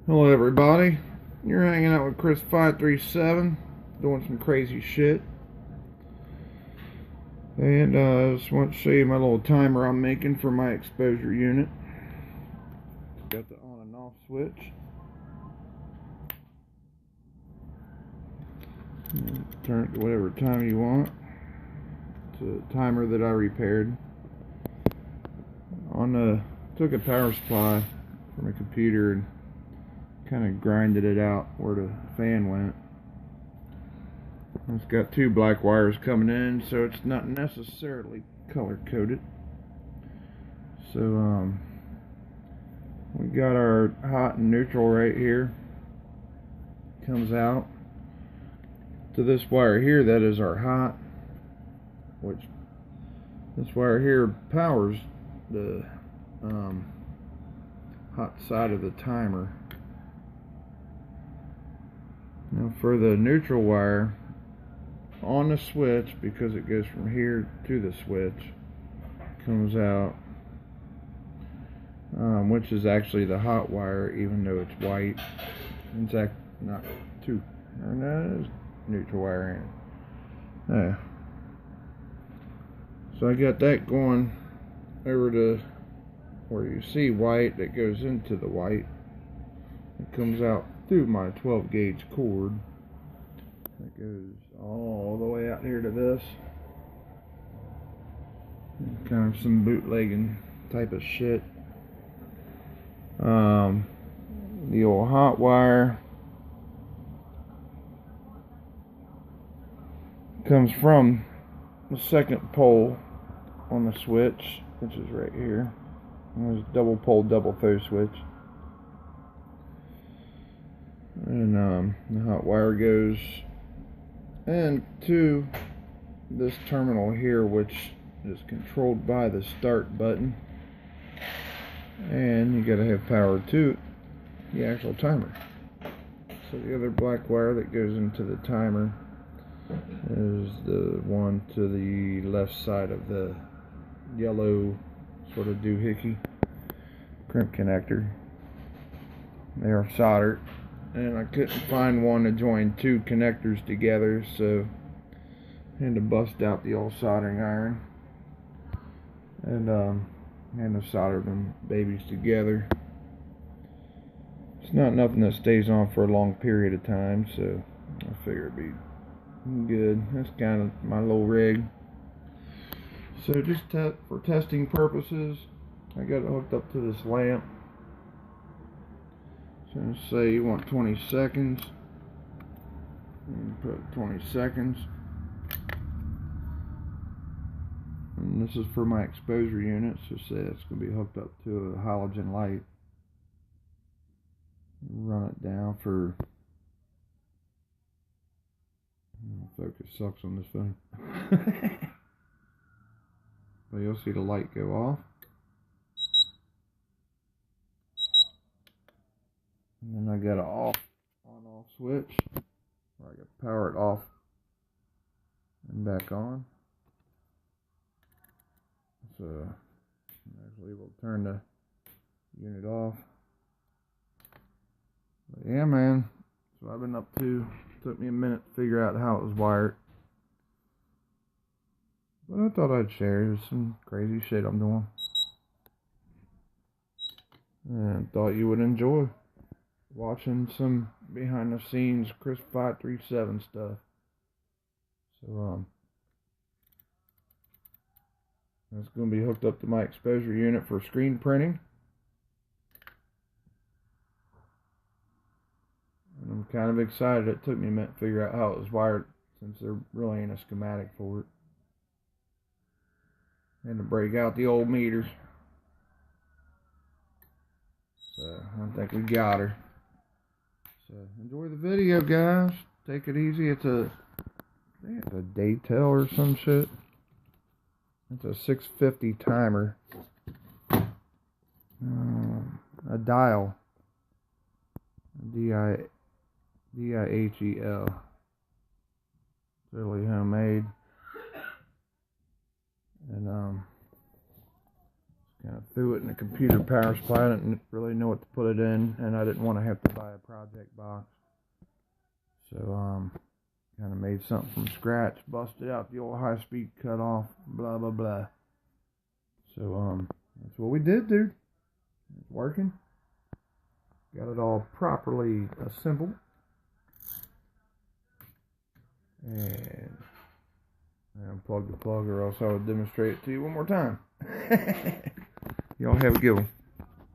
Hello everybody, you're hanging out with Chris 537, doing some crazy shit. And I just want to show you my little timer I'm making for my exposure unit. Got the on and off switch. Turn it to whatever time you want. It's a timer that I repaired. Took a power supply from a computer and kind of grinded it out where the fan went. It's got two black wires coming in, so it's not necessarily color coded. So we got our hot and neutral right here. Comes out to this wire here. That is our hot, which this wire here powers the hot side of the timer. Now for the neutral wire, on the switch, because it goes from here to the switch, comes out, which is actually the hot wire, even though it's white. It's not too, no, it's neutral wire in it. So I got that going over to where you see white that goes into the white. It comes out through my 12 gauge cord. It goes all the way out here to this. Kind of some bootlegging type of shit. The old hot wire comes from the second pole on the switch, which is right here. And there's a double pole, double throw switch. And the hot wire goes into this terminal here, which is controlled by the start button. And you gotta have power to the actual timer. So the other black wire that goes into the timer is the one to the left side of the yellow sort of doohickey crimp connector. They are soldered, and I couldn't find one to join two connectors together, so I had to bust out the old soldering iron and to solder them babies together. It's not nothing that stays on for a long period of time, so I figure it'd be good. That's kind of my little rig. So just for testing purposes, I got it hooked up to this lamp. So let's say you want 20 seconds. And put 20 seconds. And this is for my exposure unit, so say it's going to be hooked up to a halogen light. Run it down for... Focus sucks on this phone. But you'll see the light go off. And then I got an on-off switch, where I can power it off and back on. So actually we'll turn the unit off. But yeah, man, so I've been up to. Took me a minute to figure out how it was wired, but I thought I'd share. There's some crazy shit I'm doing, and thought you would enjoy watching some behind the scenes Chris 537 stuff. So that's going to be hooked up to my exposure unit for screen printing. And I'm kind of excited. It took me a minute to figure out how it was wired, since there really ain't a schematic for it. And to break out the old meters. So I think we got her. So enjoy the video, guys. Take it easy. It's a Daytel or some shit. It's a 650 timer. A dial. D-I-H-E-L. Totally homemade. And it's kind of threw it in the computer power supply. I didn't really know what to put it in, and I didn't want to have to buy a project box. So, kind of made something from scratch, busted out the old high-speed cutoff, blah, blah, blah. So, that's what we did, dude. It's working. Got it all properly assembled. And I unplugged the plug, or else I would demonstrate it to you one more time. Y'all have a good one.